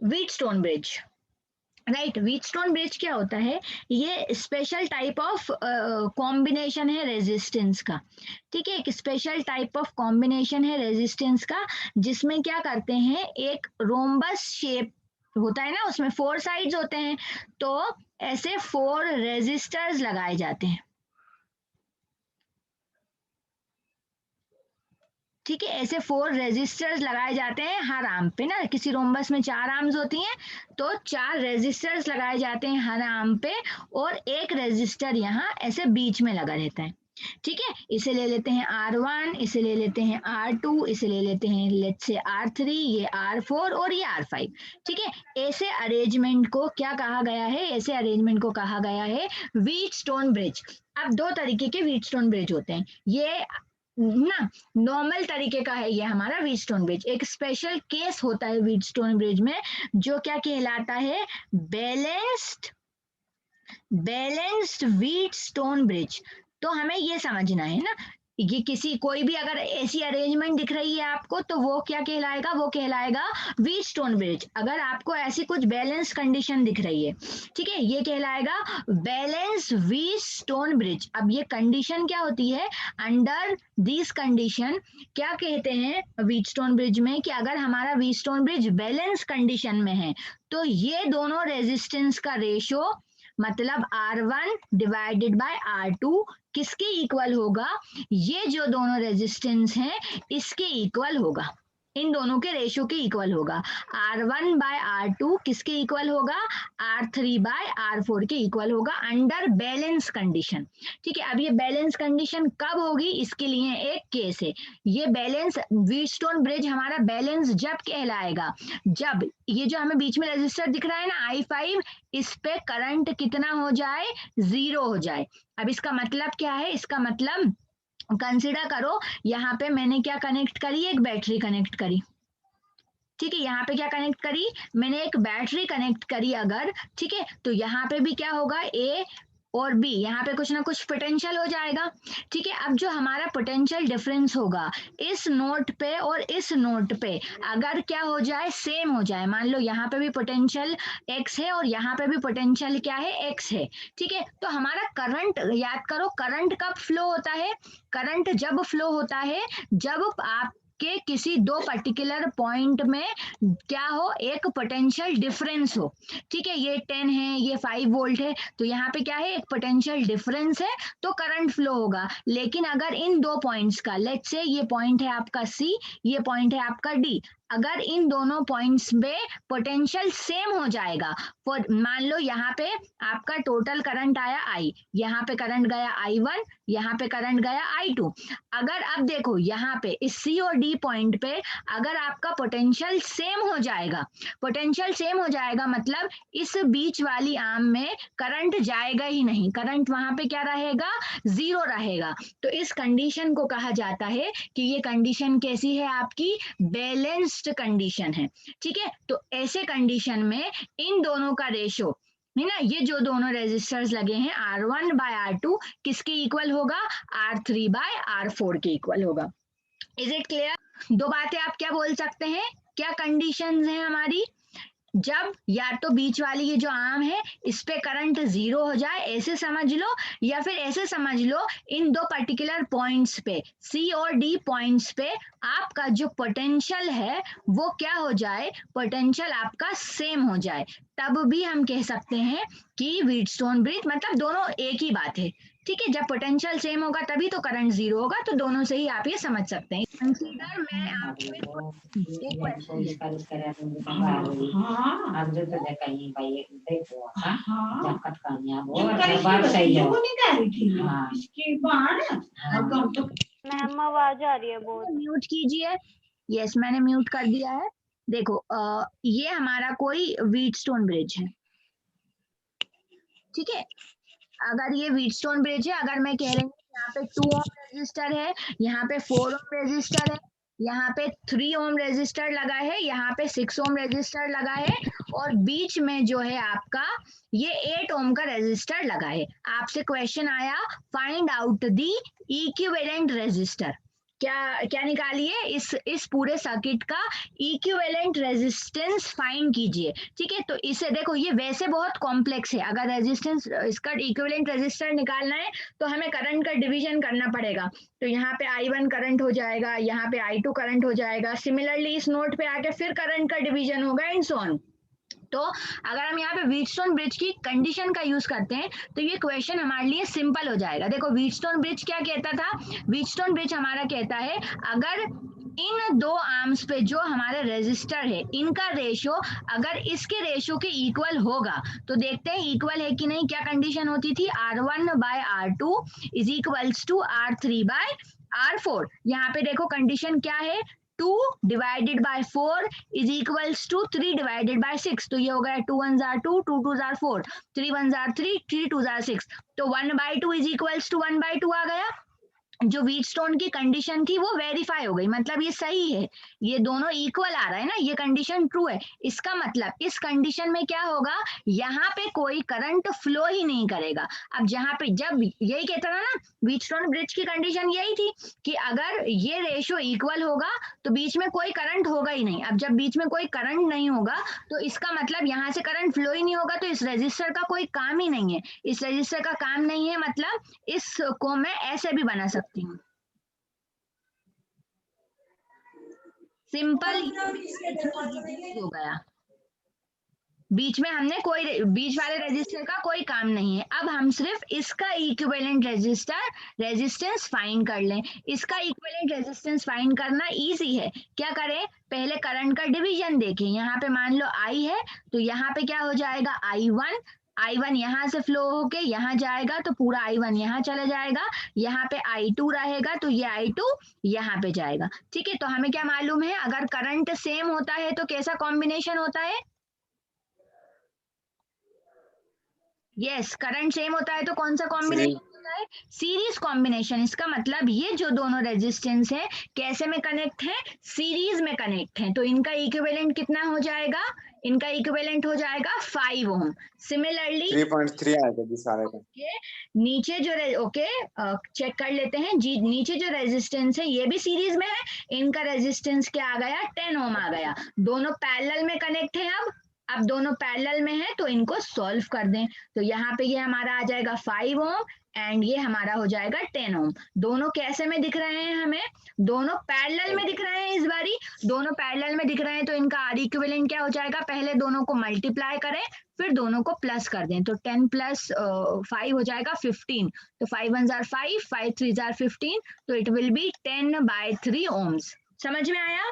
Wheatstone bridge, right. Wheatstone bridge क्या होता है, ये स्पेशल टाइप ऑफ कॉम्बिनेशन है रेजिस्टेंस का, ठीक है। एक स्पेशल टाइप ऑफ कॉम्बिनेशन है रेजिस्टेंस का, जिसमें क्या करते हैं, एक रोम्बस शेप होता है ना, उसमें 4 साइड्स होते हैं, तो ऐसे 4 रेजिस्टर्स लगाए जाते हैं, ठीक है। ऐसे 4 रेजिस्टर्स लगाए जाते हैं हर आर्म पे ना, किसी रोम्बस में 4 आर्म्स होती हैं, तो 4 रेजिस्टर्स लगाए जाते हैं हर आर्म पे, और एक रेजिस्टर यहाँ ऐसे बीच में लगा रहता है, ठीक है। इसे ले लेते हैं R1, इसे ले लेते हैं R2, इसे ले लेते हैं लेट्स से R3, ये R4 और ये R5, ठीक है। ऐसे अरेंजमेंट को क्या कहा गया है, ऐसे अरेंजमेंट को कहा गया है व्हीटस्टोन ब्रिज। अब 2 तरीके के व्हीटस्टोन ब्रिज होते हैं, ये ना नॉर्मल तरीके का है, ये हमारा व्हीटस्टोन ब्रिज। एक स्पेशल केस होता है व्हीटस्टोन ब्रिज में, जो क्या कहलाता है, बैलेंस्ड बैलेंस्ड व्हीटस्टोन ब्रिज। तो हमें ये समझना है ना, ये किसी कोई भी अगर ऐसी अरेंजमेंट दिख रही है आपको, तो वो क्या कहलाएगा, वो कहलाएगा व्हीटस्टोन ब्रिज। अगर आपको ऐसी कुछ बैलेंस कंडीशन दिख रही है, ठीक है, ये कहलाएगा बैलेंस व्हीटस्टोन ब्रिज। अब ये कंडीशन क्या होती है, अंडर दिस कंडीशन क्या कहते हैं व्हीटस्टोन ब्रिज में, कि अगर हमारा व्हीटस्टोन ब्रिज बैलेंस कंडीशन में है, तो ये दोनों रेजिस्टेंस का रेशो मतलब R1 डिवाइडेड बाय R2 किसके इक्वल होगा, ये जो दोनों रेजिस्टेंस हैं इसके इक्वल होगा, इन दोनों के रेशियो के इक्वल होगा। R1 बाय R2 किसके इक्वल होगा, R3 बाय R4 के इक्वल होगा, अंडर बैलेंस कंडीशन, ठीक है। अब ये बैलेंस कंडीशन कब होगी, इसके लिए एक केस है। ये बैलेंस व्हीटस्टोन ब्रिज हमारा बैलेंस जब कहलाएगा, जब ये जो हमें बीच में रेजिस्टर दिख रहा है ना I5, इस पे करंट कितना हो जाए, 0 हो जाए। अब इसका मतलब क्या है, इसका मतलब कंसिडर करो, यहाँ पे मैंने क्या कनेक्ट करी, एक बैटरी कनेक्ट करी, ठीक है। यहाँ पे क्या कनेक्ट करी, मैंने एक बैटरी कनेक्ट करी अगर, ठीक है, तो यहाँ पे भी क्या होगा, ए और बी, यहाँ पे कुछ ना कुछ पोटेंशियल हो जाएगा, ठीक है। अब जो हमारा पोटेंशियल डिफरेंस होगा इस नोट पे और इस नोट पे, अगर क्या हो जाए, सेम हो जाए, मान लो यहाँ पे भी पोटेंशियल x है और यहाँ पे भी पोटेंशियल क्या है, x है, ठीक है, तो हमारा करंट, याद करो करंट कब फ्लो होता है, करंट जब फ्लो होता है जब आप के किसी 2 पर्टिकुलर पॉइंट में क्या हो, एक पोटेंशियल डिफरेंस हो, ठीक है। ये 10 है, ये 5 वोल्ट है, तो यहाँ पे क्या है, एक पोटेंशियल डिफरेंस है, तो करंट फ्लो होगा। लेकिन अगर इन 2 पॉइंट्स का, लेट्स से ये पॉइंट है आपका C, ये पॉइंट है आपका D, अगर इन दोनों पॉइंट्स में पोटेंशियल सेम हो जाएगा, मान लो यहाँ पे आपका टोटल करंट आया I, यहाँ पे करंट गया I1, यहाँ पे करंट गया I2, अगर अब देखो यहाँ पे इस C और D पॉइंट पे अगर आपका पोटेंशियल सेम हो जाएगा, पोटेंशियल सेम हो जाएगा मतलब इस बीच वाली आर्म में करंट जाएगा ही नहीं, करंट वहां पे क्या रहेगा, 0 रहेगा। तो इस कंडीशन को कहा जाता है कि ये कंडीशन कैसी है, आपकी बैलेंस्ड कंडीशन है, ठीक है। तो ऐसे कंडीशन में इन दोनों का रेशो है ना, ये जो दोनों रेजिस्टर्स लगे हैं R1 बाय R2 किसके इक्वल होगा, R3 बाय R4 के इक्वल होगा। Is it clear? 2 बातें आप क्या बोल सकते हैं, क्या कंडीशंस हैं हमारी, जब या तो बीच वाली ये जो आर्म है इस पे करंट 0 हो जाए, ऐसे समझ लो, या फिर ऐसे समझ लो इन 2 पर्टिकुलर पॉइंट्स पे C और D पॉइंट्स पे आपका जो पोटेंशियल है वो क्या हो जाए, पोटेंशियल आपका सेम हो जाए, तब भी हम कह सकते हैं कि व्हीटस्टोन ब्रिज, मतलब दोनों एक ही बात है, ठीक है। जब पोटेंशियल सेम होगा तभी तो करंट 0 होगा, तो दोनों से ही आप ये समझ सकते हैं। कंसीडर मैं आपको एक क्वेश्चन, मैम आवाज आ रही है बहुत। म्यूट कीजिए, यस मैंने म्यूट कर दिया है। देखो ये हमारा कोई व्हीटस्टोन ब्रिज है, ठीक है। अगर ये व्हीटस्टोन ब्रिज है, अगर मैं कह रही हूँ यहाँ पे 2 ओम रेजिस्टर है, यहाँ पे 4 ओम रेजिस्टर है, यहाँ पे 3 ओम रेजिस्टर लगा है, यहाँ पे 6 ओम रेजिस्टर लगा है, और बीच में जो है आपका ये 8 ओम का रेजिस्टर लगा है। आपसे क्वेश्चन आया find out the equivalent resistor, क्या क्या निकालिए, इस पूरे सर्किट का इक्विवेलेंट रेजिस्टेंस फाइंड कीजिए। ठीक है, तो इसे देखो, ये वैसे बहुत कॉम्प्लेक्स है। अगर रेजिस्टेंस, इसका इक्विवेलेंट रेजिस्टर निकालना है तो हमें करंट का डिवीजन करना पड़ेगा। तो यहाँ पे I1 करंट हो जाएगा, यहाँ पे I2 करंट हो जाएगा, सिमिलरली इस नोड पे आके फिर करंट का डिवीजन होगा एंड सो ऑन। तो अगर हम यहाँ पे व्हीटस्टोन ब्रिज की कंडीशन का यूज करते हैं तो ये क्वेश्चन हमारे लिए सिंपल हो जाएगा। देखो व्हीटस्टोन ब्रिज क्या कहता था, व्हीटस्टोन ब्रिज हमारा कहता है अगर इन दो आर्म्स पे जो हमारे रेजिस्टर है इनका रेशियो अगर इसके रेशियो के इक्वल होगा, तो देखते हैं इक्वल है कि नहीं। क्या कंडीशन होती थी, R1/R2 is equals to R3/R4। यहाँ पे देखो कंडीशन क्या है, 2 divided by 4 is equals to 3 divided by 6। तो ये हो गया 2 1 जार 2, 2 2 जार 4, 3 1 जार 3, 3 2 जार 6। तो 1/2 इज इक्वल्स टू 1/2 आ गया। जो व्हीटस्टोन की कंडीशन थी वो वेरीफाई हो गई, मतलब ये सही है, ये दोनों इक्वल आ रहा है ना, ये कंडीशन ट्रू है। इसका मतलब इस कंडीशन में क्या होगा, यहाँ पे कोई करंट फ्लो ही नहीं करेगा। अब जहाँ पे, जब यही कहता था ना, व्हीटस्टोन ब्रिज की कंडीशन यही थी कि अगर ये रेशियो इक्वल होगा तो बीच में कोई करंट होगा ही नहीं। अब जब बीच में कोई करंट नहीं होगा तो इसका मतलब यहाँ से करंट फ्लो ही नहीं होगा, तो इस रजिस्टर का कोई काम ही नहीं है। इस रजिस्टर का काम नहीं है मतलब इसको मैं ऐसे भी बना सकती हूँ, सिंपल हो गया। बीच में हमने कोई, बीच वाले रेजिस्टर का कोई काम नहीं है। अब हम सिर्फ इसका इक्विवेलेंट रेजिस्टेंस फाइंड कर लें। इसका इक्विवेलेंट रेजिस्टेंस फाइंड करना इजी है। क्या करें, पहले करंट का डिवीजन देखें। यहाँ पे मान लो I है, तो यहाँ पे क्या हो जाएगा, I1 यहाँ से फ्लो होके यहाँ जाएगा तो पूरा I1 यहाँ चला जाएगा। यहाँ पे I2 रहेगा तो ये I2 यहाँ पे जाएगा। ठीक है, तो हमें क्या मालूम है, अगर करंट सेम होता है तो कैसा कॉम्बिनेशन होता है, यस करंट सेम होता है तो कौन सा कॉम्बिनेशन होता है, सीरीज कॉम्बिनेशन। इसका मतलब ये जो दोनों रेजिस्टेंस है कैसे में कनेक्ट है, सीरीज में कनेक्ट है। तो इनका इक्विवेलेंट कितना हो जाएगा, इनका इक्विवेलेंट हो जाएगा 5 ओम। सिमिलरली 3.3 आएगा जी सारे का। नीचे जो चेक कर लेते हैं जी, नीचे जो रेजिस्टेंस है ये भी सीरीज में है, इनका रेजिस्टेंस क्या आ गया, 10 ओम आ गया। दोनों पैरेलल में कनेक्ट है। अब दोनों पैरेलल में है तो इनको सॉल्व कर दें। तो यहाँ पे ये हमारा आ जाएगा 5 ओम एंड ये हमारा हो जाएगा 10 ओम। दोनों कैसे में दिख रहे हैं, हमें दोनों पैरेलल में दिख रहे हैं। इस बारी दोनों पैरेलल में दिख रहे हैं तो इनका आर इक्विवेलेंट क्या हो जाएगा, पहले दोनों को मल्टीप्लाई करें फिर दोनों को प्लस कर दें। तो 10 प्लस 5 हो जाएगा 15। तो 5 1 जार 5, 5 3 जार 15, तो इट विल बी 10/3 ओम्स। समझ में आया,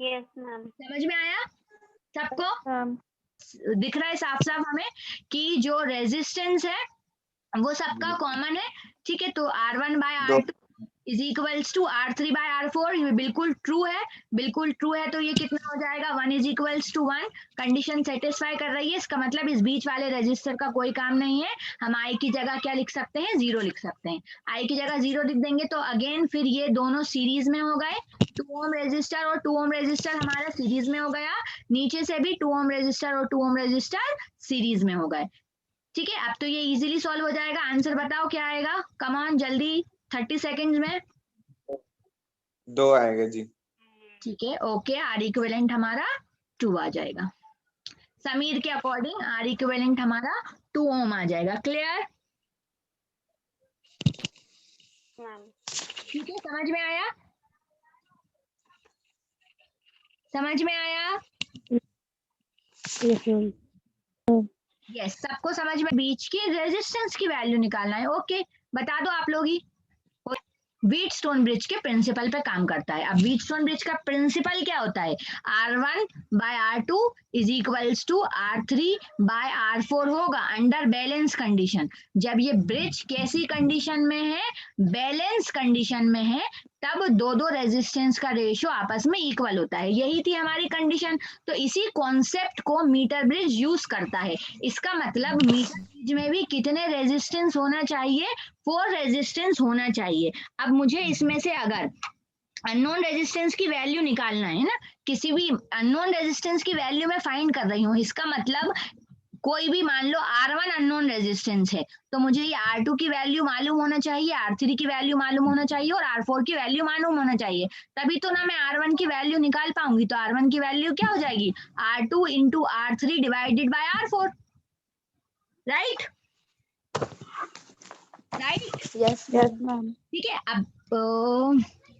यस मैम। समझ में आया सबको, मैम दिख रहा है साफ साफ हमें कि जो रेजिस्टेंस है वो सबका कॉमन है। ठीक है, तो R1/R2 is equals to R3/R4, ये बिल्कुल ट्रू है, बिल्कुल ट्रू है। तो ये कितना हो जाएगा, 1 is equals to 1। Condition satisfy कर रही है, इसका मतलब इस बीच वाले रेजिस्टर का कोई काम नहीं है। हम I की जगह क्या लिख सकते हैं, 0 लिख सकते हैं। I की जगह 0 लिख देंगे तो अगेन फिर ये दोनों सीरीज में हो गए। 2 ओम रेजिस्टर और 2 ओम रेजिस्टर हमारा सीरीज में हो गया। नीचे से भी 2 ओम रेजिस्टर और 2 ओम रेजिस्टर सीरीज में हो गए। ठीक है, अब तो ये इजीली सॉल्व हो जाएगा। आंसर बताओ क्या आएगा, कम ऑन जल्दी, 30 सेकेंड्स में। 2 आएगा जी। ठीक है, ओके, आर इक्विवेलेंट हमारा 2 आ जाएगा। समीर के अकॉर्डिंग आर इक्विवेलेंट हमारा 2 ओम आ जाएगा। Clear, ma'am. ठीक है, समझ में आया, समझ में आया, यस सबको समझ में। बीच के रेजिस्टेंस की वैल्यू निकालना है। ओके, बता दो आप लोग ही। व्हीटस्टोन ब्रिज के प्रिंसिपल पे काम करता है। अब व्हीटस्टोन ब्रिज का प्रिंसिपल क्या होता है, R1/R2 is equals to R3/R4 होगा अंडर बैलेंस कंडीशन। जब ये ब्रिज कैसी कंडीशन में है, बैलेंस कंडीशन में है, तब दो रेजिस्टेंस का रेशियो आपस में इक्वल होता है। यही थी हमारी कंडीशन। तो इसी कॉन्सेप्ट को मीटर ब्रिज यूज करता है। इसका मतलब मीटर ब्रिज में भी कितने रेजिस्टेंस होना चाहिए, 4 रेजिस्टेंस होना चाहिए। अब मुझे इसमें से अगर अननोन रेजिस्टेंस की वैल्यू निकालना है ना, किसी भी अननोन रेजिस्टेंस की वैल्यू मैं फाइंड कर रही हूँ, इसका मतलब कोई भी मान लो R1 अननोन रेजिस्टेंस है, तो मुझे ये R2 की वैल्यू मालूम होना चाहिए, R3 की वैल्यू मालूम होना चाहिए और R4 की वैल्यू मालूम होना चाहिए, तभी तो ना मैं R1 की वैल्यू निकाल पाऊंगी। तो R1 की वैल्यू क्या हो जाएगी, R2 into R3 divided by R4, right right. Yes ma'am. ठीक है, अब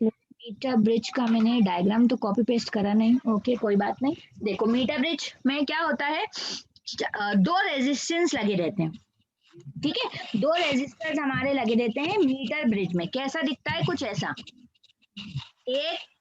मीटर ब्रिज का मैंने डायग्राम तो कॉपी पेस्ट करा नहीं, ओके कोई बात नहीं। देखो मीटर ब्रिज में क्या होता है, दो रेजिस्टेंस लगे रहते हैं, ठीक है, दो रेजिस्टर्स हमारे लगे रहते हैं मीटर ब्रिज में। कैसा दिखता है, कुछ ऐसा, एक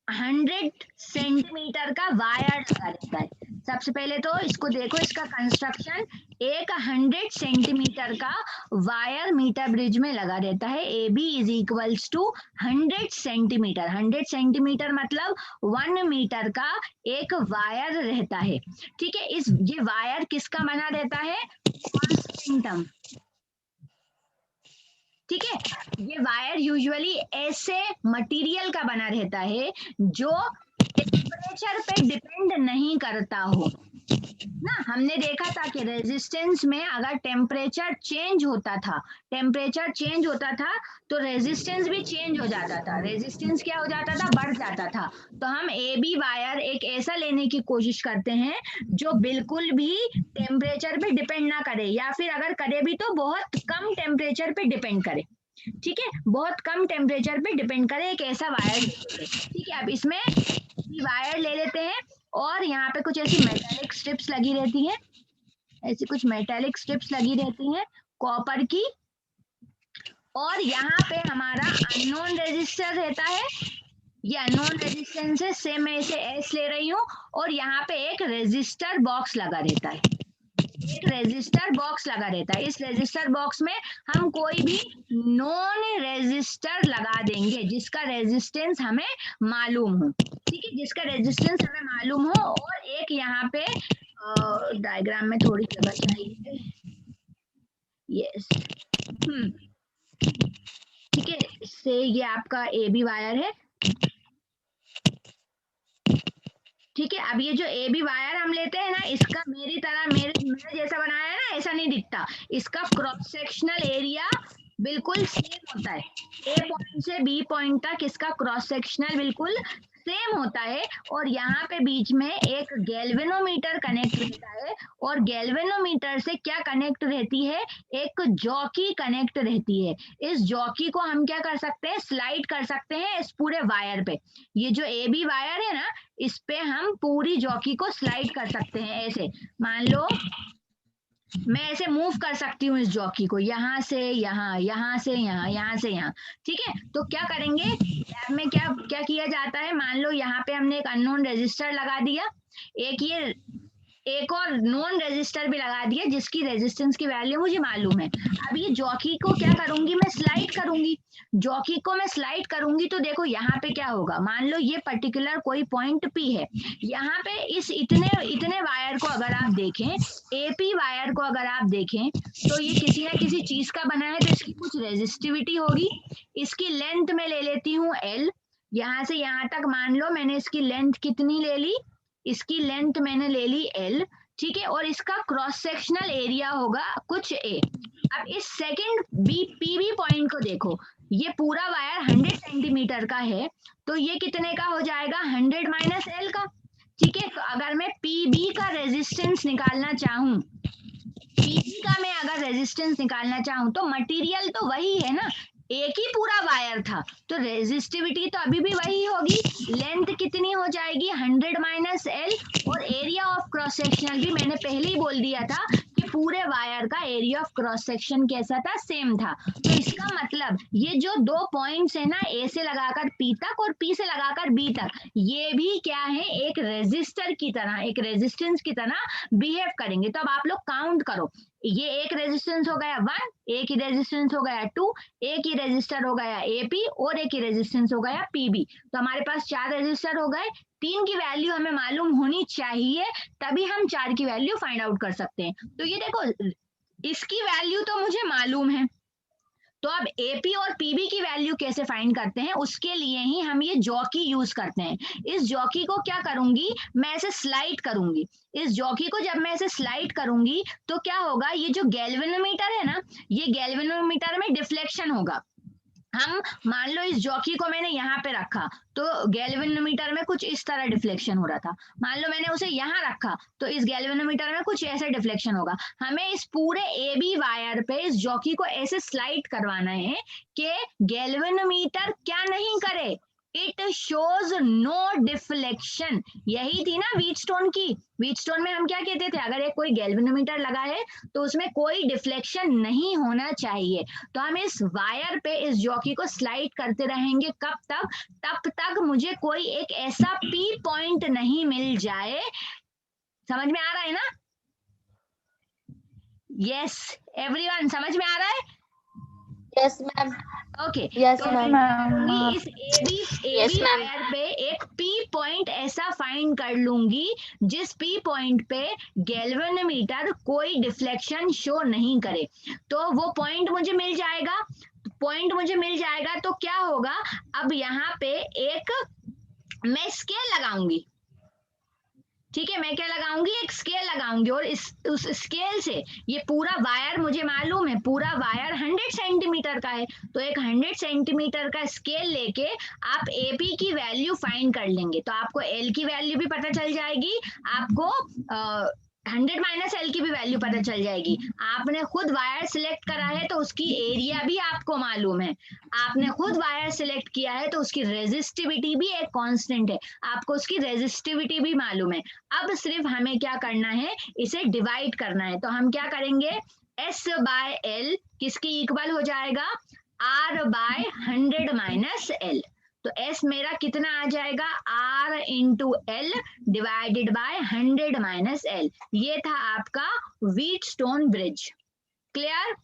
100 सेंटीमीटर का वायर लगा रहता है। सबसे पहले तो इसको देखो, इसका कंस्ट्रक्शन, एक 100 सेंटीमीटर का वायर मीटर ब्रिज में लगा रहता है। A B is equals to 100 centimetre. 100 centimetre मतलब 1 मीटर का एक वायर रहता है, ठीक है। ये वायर किसका बना रहता है, कॉन्स्टेंटम, ठीक है। ये वायर यूजुअली ऐसे मटेरियल का बना रहता है जो टेम्परेचर पे डिपेंड नहीं करता हो ना। हमने देखा था कि रेजिस्टेंस में अगर टेम्परेचर चेंज होता था, टेम्परेचर चेंज होता था तो रेजिस्टेंस भी चेंज हो जाता था, रेजिस्टेंस क्या हो जाता था, बढ़ जाता था। तो हम ए बी वायर एक ऐसा लेने की कोशिश करते हैं जो बिल्कुल भी टेम्परेचर पे डिपेंड ना करे, या फिर अगर करे भी तो बहुत कम टेम्परेचर पे डिपेंड करे, ठीक है, बहुत कम टेम्परेचर पे डिपेंड करे, एक ऐसा वायर लेते हैं, ठीक है। अब इसमें वायर ले लेते हैं और यहाँ पे कुछ ऐसी मेटालिक स्ट्रिप्स लगी रहती हैं, ऐसी कुछ मेटालिक स्ट्रिप्स लगी रहती हैं कॉपर की, और यहाँ पे हमारा अननोन रेजिस्टर रहता है, ये अननोन रेजिस्टेंस है, सेम मैं इसे एस ले रही हूँ, और यहाँ पे एक रेजिस्टर बॉक्स लगा रहता है, एक रेजिस्टर बॉक्स लगा रहता है। इस रेजिस्टर बॉक्स में हम कोई भी नॉन रेजिस्टर लगा देंगे जिसका रेजिस्टेंस हमें मालूम हो, ठीक है, जिसका रेजिस्टेंस हमें मालूम हो। और एक यहाँ पे डायग्राम में थोड़ी जगह चाहिए, यस, ठीक है, इससे ये आपका ए बी वायर है, ठीक है। अब ये जो ए बी वायर हम लेते हैं ना, इसका मेरी तरह मेरे जैसा बनाया है ना, ऐसा नहीं दिखता, इसका क्रॉस सेक्शनल एरिया बिल्कुल सेम होता है, ए पॉइंट से बी पॉइंट तक इसका क्रॉस सेक्शनल बिल्कुल सेम होता है। और यहाँ पे बीच में एक गैल्वेनोमीटर कनेक्ट रहता है, और गैल्वेनोमीटर से क्या कनेक्ट रहती है, एक जॉकी कनेक्ट रहती है। इस जॉकी को हम क्या कर सकते हैं, स्लाइड कर सकते हैं इस पूरे वायर पे। ये जो ए बी वायर है ना, इस पे हम पूरी जॉकी को स्लाइड कर सकते हैं ऐसे। मान लो मैं ऐसे मूव कर सकती हूँ इस जॉकी को, यहाँ से यहाँ, यहाँ से यहाँ, यहाँ से यहाँ, ठीक है। तो क्या करेंगे, लैब में क्या क्या किया जाता है, मान लो यहाँ पे हमने एक अननोन रेजिस्टर लगा दिया, एक और नॉन रेजिस्टर भी लगा दिया जिसकी रेजिस्टेंस की वैल्यू मुझे मालूम है। अब ये जॉकी को क्या करूंगी, मैं स्लाइड करूंगी, जॉकी को मैं स्लाइड करूंगी तो देखो यहाँ पे क्या होगा, मान लो ये पर्टिकुलर कोई पॉइंट पी है, यहाँ पे इस इतने वायर को अगर आप देखें, एपी वायर को अगर आप देखें, तो ये किसी ना किसी चीज का बना है, तो इसकी कुछ रेजिस्टिविटी होगी। इसकी लेंथ में ले लेती हूँ एल, यहाँ से यहाँ तक मान लो मैंने इसकी लेंथ कितनी ले ली, इसकी लेंथ मैंने ले ली एल, ठीक है, और इसका क्रॉस सेक्शनल एरिया होगा कुछ ए। अब इस सेकंड पीबी पॉइंट को देखो, ये पूरा वायर 100 सेंटीमीटर का है, तो ये कितने का हो जाएगा, 100 माइनस एल का, ठीक है। तो अगर मैं पीबी का रेजिस्टेंस निकालना चाहूं, पीबी का मैं अगर रेजिस्टेंस निकालना चाहूं, तो मटेरियल तो वही है ना, एक ही पूरा वायर था, तो रेजिस्टिविटी तो अभी भी वही होगी। लेंथ कितनी हो जाएगी, 100 माइनस एल, और एरिया ऑफ क्रॉस सेक्शनल भी मैंने पहले ही बोल दिया था कि पूरे वायर का एरिया ऑफ क्रॉस सेक्शन कैसा था, सेम था। तो इसका मतलब ये जो दो पॉइंट्स है ना, ए से लगाकर पी तक और पी से लगाकर बी तक, ये भी क्या है, एक रेजिस्टर की तरह, एक रेजिस्टेंस की तरह बिहेव करेंगे। तो अब आप लोग काउंट करो, ये एक रेजिस्टेंस हो गया 1, एक ही रेजिस्टेंस हो गया 2, एक ही रेजिस्टर हो गया एपी, और एक ही रेजिस्टेंस हो गया पीबी। तो हमारे पास 4 रेजिस्टर हो गए, 3 की वैल्यू हमें मालूम होनी चाहिए, तभी हम 4 की वैल्यू फाइंड आउट कर सकते हैं। तो ये देखो, इसकी वैल्यू तो मुझे मालूम है, तो अब एपी और पीबी की वैल्यू कैसे फाइंड करते हैं, उसके लिए ही हम ये जॉकी यूज करते हैं। इस जॉकी को क्या करूंगी, मैं ऐसे स्लाइड करूंगी। इस जॉकी को जब मैं ऐसे स्लाइड करूंगी तो क्या होगा, ये जो गैल्वेनोमीटर है ना, ये गैल्वेनोमीटर में डिफ्लेक्शन होगा। हम मान लो इस जॉकी को मैंने यहाँ पे रखा तो गैल्वेनोमीटर में कुछ इस तरह डिफ्लेक्शन हो रहा था। मान लो मैंने उसे यहाँ रखा तो इस गैल्वेनोमीटर में कुछ ऐसा डिफ्लेक्शन होगा। हमें इस पूरे ए बी वायर पे इस जॉकी को ऐसे स्लाइड करवाना है कि गैल्वेनोमीटर क्या नहीं करे, इट शोज नो डिफ्लेक्शन। यही थी ना व्हीटस्टोन की। व्हीटस्टोन में हम क्या कहते थे, अगर एक कोई गैल्वेनोमीटर लगा है तो उसमें कोई डिफ्लेक्शन नहीं होना चाहिए। तो हम इस वायर पे इस जॉकी को स्लाइड करते रहेंगे, कब तक, तब तक मुझे कोई एक ऐसा पी पॉइंट नहीं मिल जाए। समझ में आ रहा है ना? यस एवरीवन, समझ में आ रहा है? Yes ma'am. ओके, यस तो मैम। मैं इस एबी Yes, ma'am. वायर पे एक पी पॉइंट ऐसा फाइंड कर लूंगी जिस पी पॉइंट पे गैल्वेनोमीटर कोई डिफ्लेक्शन शो नहीं करे। तो वो पॉइंट मुझे मिल जाएगा। पॉइंट मुझे मिल जाएगा तो क्या होगा, अब यहाँ पे एक मैं स्केल लगाऊंगी। ठीक है, मैं क्या लगाऊंगी, एक स्केल लगाऊंगी, और उस स्केल से ये पूरा वायर, मुझे मालूम है पूरा वायर 100 सेंटीमीटर का है, तो एक 100 सेंटीमीटर का स्केल लेके आप एपी की वैल्यू फाइंड कर लेंगे। तो आपको एल की वैल्यू भी पता चल जाएगी, आपको 100 माइनस एल की भी वैल्यू पता चल जाएगी। आपने खुद वायर सिलेक्ट करा है तो उसकी एरिया भी आपको मालूम है। आपने खुद वायर सिलेक्ट किया है तो उसकी रेजिस्टिविटी भी एक कांस्टेंट है, आपको उसकी रेजिस्टिविटी भी मालूम है। अब सिर्फ हमें क्या करना है, इसे डिवाइड करना है। तो हम क्या करेंगे, S बाय एल किसकी इक्वल हो जाएगा, R बाय 100 माइनस एल। तो S मेरा कितना आ जाएगा, R into L divided by 100 minus L. ये था आपका व्हीटस्टोन ब्रिज। क्लियर?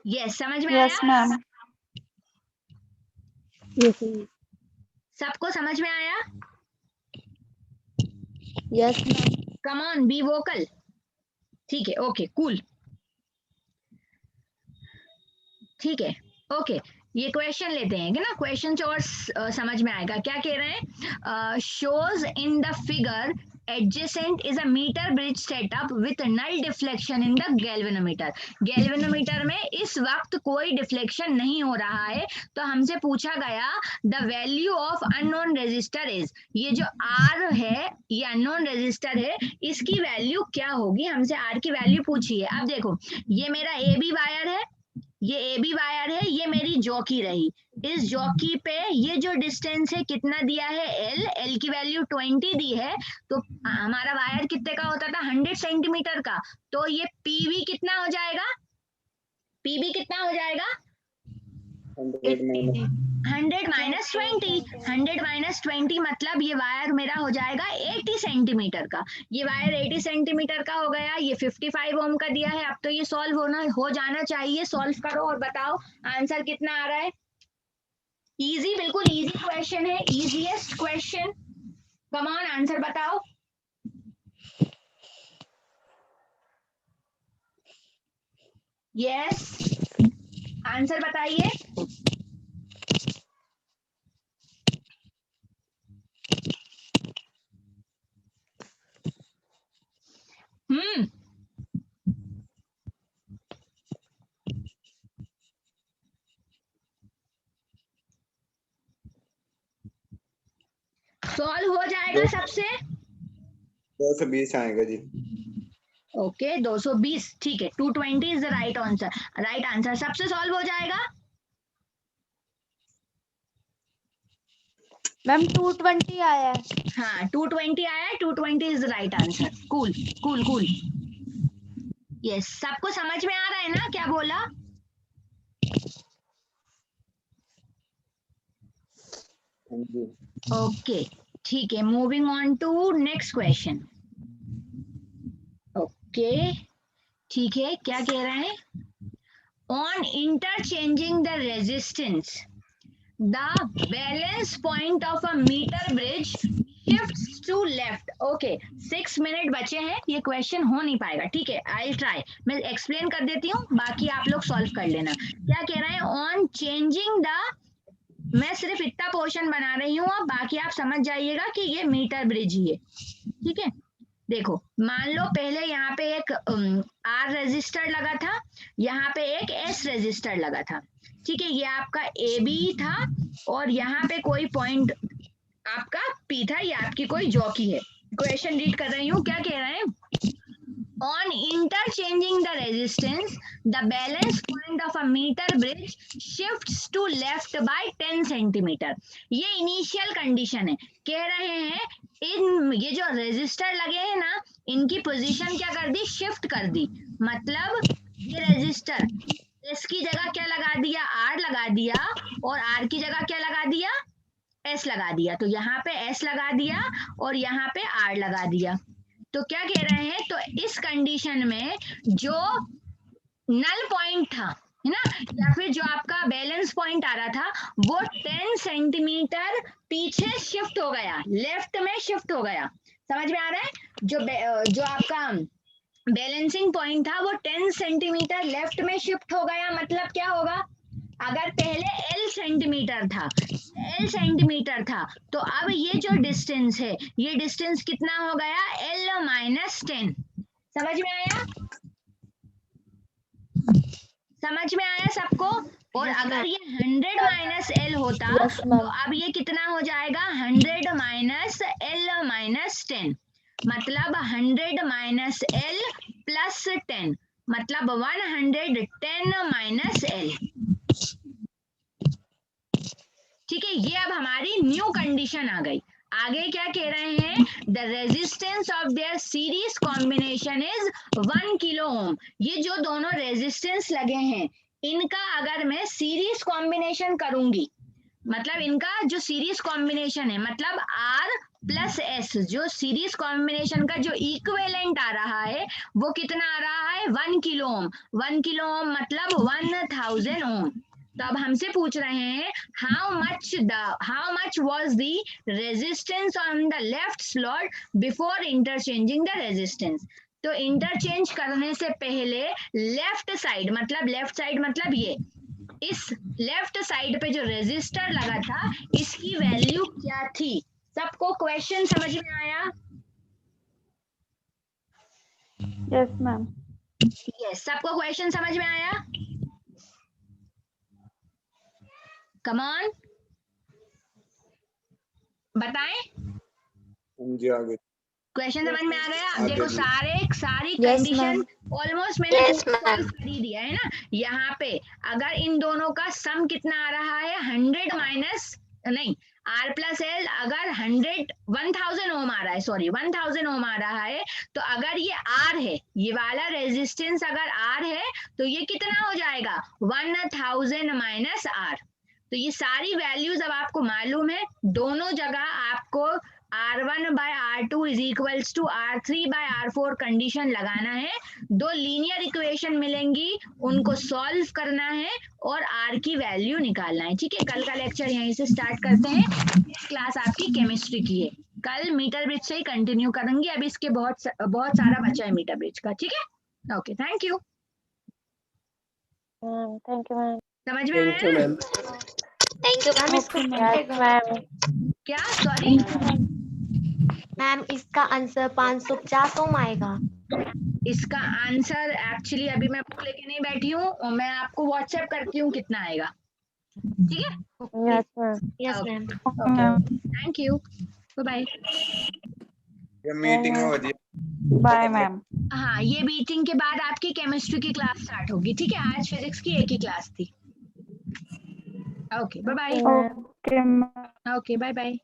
यस, समझ में यस आया? मैम। सबको समझ में आया? Yes ma'am. Come on, be vocal. ठीक है, ओके कूल, ठीक है ओके। ये क्वेश्चन लेते हैं कि ना, क्वेश्चन से और समझ में आएगा। क्या कह रहे हैं, shows in the figure adjacent is a meter bridge setup with null deflection in the galvanometer। Galvanometer में इस वक्त कोई डिफ्लेक्शन नहीं हो रहा है। तो हमसे पूछा गया the value of unknown resistor is, ये जो R है ये अननोन रेजिस्टर है, इसकी वैल्यू क्या होगी, हमसे R की वैल्यू पूछी है। अब देखो ये मेरा ए बी वायर है, ये ए बी वायर है, ये मेरी जॉकी रही। इस जॉकी पे ये जो डिस्टेंस है कितना दिया है, एल, एल की वैल्यू 20 दी है। तो हमारा वायर कितने का होता था, 100 सेंटीमीटर का। तो ये पीवी कितना हो जाएगा, पीवी कितना हो जाएगा, 100 माइनस 20, 100 माइनस 20 मतलब ये वायर मेरा हो जाएगा 80 सेंटीमीटर का। ये वायर 80 सेंटीमीटर का हो गया, ये 55 ओम का दिया है। अब तो ये सॉल्व हो जाना चाहिए। सॉल्व करो और बताओ आंसर कितना आ रहा है। इजी, बिल्कुल इजी क्वेश्चन है, easiest question. Come on, answer बताओ। यस, आंसर बताइए। सॉल्व हो जाएगा सबसे। 220 आएगा जी। ओके 220, ठीक है। 220 is the right answer, right answer सबसे सॉल्व हो जाएगा। मैम 220 आया है। हाँ 220 आया है, 220 is the right answer. Cool cool cool. Yes, सबको समझ में आ रहा है ना क्या बोला? ओके ठीक है, moving on to next question. Okay ठीक है, क्या कह रहे हैं, on interchanging the resistance the balance point of a meter bridge shifts to left। okay 6 minute बचे। बचे हैं, ये क्वेश्चन हो नहीं पाएगा, ठीक है। आई ट्राई, मैं एक्सप्लेन कर देती हूँ, बाकी आप लोग सॉल्व कर लेना। क्या कह रहे हैं, ऑन चेंजिंग द, मैं सिर्फ इतना पोर्शन बना रही हूँ, अब बाकी आप समझ जाइएगा कि ये मीटर ब्रिज ही है, ठीक है। देखो मान लो पहले यहाँ पे एक R रजिस्टर लगा था, यहाँ पे एक S रजिस्टर लगा था, ठीक है। ये आपका AB था और यहाँ पे कोई पॉइंट आपका P था, ये आपकी कोई जॉकी है। क्वेश्चन रीड कर रही हूँ, क्या कह रहे हैं, on interchanging the resistance the balance point of a meter bridge shifts to left by 10 centimeter। ये इनिशियल कंडीशन है, कह रहे हैं इन ये जो रेजिस्टर लगे हैं ना, इनकी पोजीशन क्या कर दी, शिफ्ट कर दी। मतलब ये रेजिस्टर S की जगह क्या लगा दिया, R लगा दिया, और R की जगह क्या लगा दिया, S लगा दिया। तो यहाँ पे S लगा दिया और यहाँ पे R लगा दिया। तो क्या कह रहे हैं, तो इस कंडीशन में जो नल पॉइंट था, है ना, या फिर जो आपका बैलेंस पॉइंट आ रहा था, वो 10 सेंटीमीटर पीछे शिफ्ट हो गया, लेफ्ट में शिफ्ट हो गया। समझ में आ रहा है, जो आपका बैलेंसिंग पॉइंट था वो 10 सेंटीमीटर लेफ्ट में शिफ्ट हो गया। मतलब क्या होगा, अगर पहले L सेंटीमीटर था, तो अब ये जो डिस्टेंस है, ये डिस्टेंस कितना हो गया, L माइनस 10। समझ में आया, समझ में आया सबको। और अगर ये 100 माइनस L होता, तो अब ये कितना हो जाएगा, 100 माइनस L माइनस 10, मतलब 100 माइनस L प्लस 10, मतलब 110 माइनस L, ठीक है। ये अब हमारी न्यू कंडीशन आ गई। आगे क्या कह रहे हैं, the resistance of their series combination is 1 kilo ohm. ये जो दोनों रेजिस्टेंस लगे हैं, इनका अगर मैं सीरीज कॉम्बिनेशन करूंगी, मतलब इनका जो सीरीज कॉम्बिनेशन है, मतलब R प्लस S, जो सीरीज कॉम्बिनेशन का जो इक्विवेलेंट आ रहा है, वो कितना आ रहा है, 1 किलो ओम। 1 किलो ओम मतलब 1000 ओम। तो अब हमसे पूछ रहे हैं, how much was the resistance on the left slot before interchanging the resistance. तो इंटरचेंज करने से पहले लेफ्ट साइड मतलब ये, इस लेफ्ट साइड पे जो रेजिस्टर लगा था, इसकी वैल्यू क्या थी। सबको क्वेश्चन समझ में आया? Yes ma'am. यस, सबको क्वेश्चन समझ में आया? कम ऑन, बताएं, जी आगे क्वेश्चन समझ में आ गया? अब आगे देखो जी। सारी Yes, कंडीशन ऑलमोस्ट मैंने Yes, सॉल्व कर ही दिया है ना। यहाँ पे अगर इन दोनों का सम कितना आ रहा है, 100 माइनस नहीं, R प्लस L, अगर 1000 ओम आ रहा है, सॉरी 1000 ओम आ रहा है, तो अगर ये R है, ये वाला रेजिस्टेंस अगर R है, तो ये कितना हो जाएगा, 1000 माइनस R। तो ये सारी वैल्यूज अब आपको मालूम है, दोनों जगह आपको R1 by R2 is equals to R3 by R4 condition लगाना है। दो लीनियर इक्वेशन मिलेंगी, उनको सॉल्व करना है और R की वैल्यू निकालना है, ठीक है। कल का लेक्चर यहीं से स्टार्ट करते हैं। क्लास आपकी केमिस्ट्री की है, कल मीटर ब्रिज से ही कंटिन्यू करेंगे। अभी इसके बहुत सारा बचा है मीटर ब्रिज का, ठीक है। Okay, thank you. Thank you ma'am. समझ में आया ना? Thank you ma'am. क्या, सॉरी मैम, इसका आंसर 550 ओम आएगा। इसका आंसर एक्चुअली अभी मैं बुक लेके नहीं बैठी हूँ, और मैं आपको व्हाट्सएप करती हूँ कितना आएगा, ठीक है। Yes ma'am. Yes ma'am. Thank you, bye. ये मीटिंग हो रही है। Bye ma'am. हाँ, ये मीटिंग के बाद आपकी केमिस्ट्री की क्लास स्टार्ट होगी, ठीक है। आज फिजिक्स की एक ही क्लास थी। Okay, bye bye. Okay ma'am. Okay, bye bye.